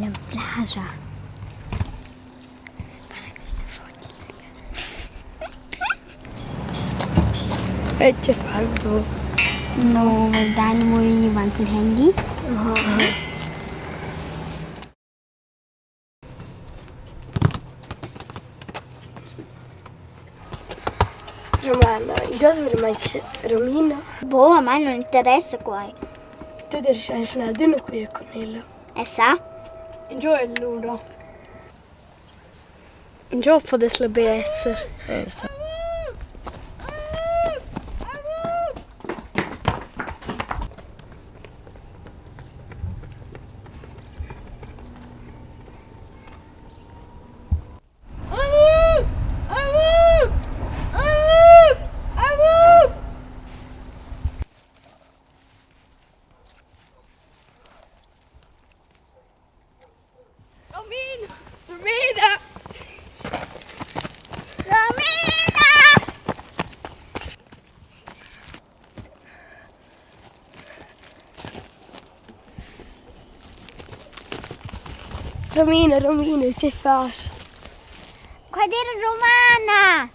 la playa. E c'è fatto? No, guardando muy anche il handy. Romana, già mai c'è Romina? Boh, a me non interessa qua. Tu devi scendere qui con ella. E sa? Giù è l'ora. Giù potrebbe essere. Sa. Romina! Romina! Romina, Romina, che fai? Guarda Romana!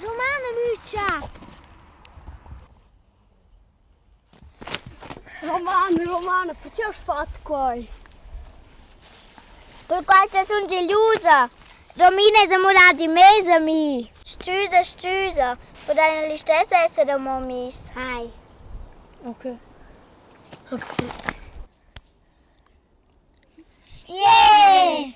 Romana, Lucia! Romana, che ci hai fatto qua? Per quanto sono gelosa! Romina siamo morati mesami! Scusa, potrai le stesse essere mommis. Hai. Ok. Yeah!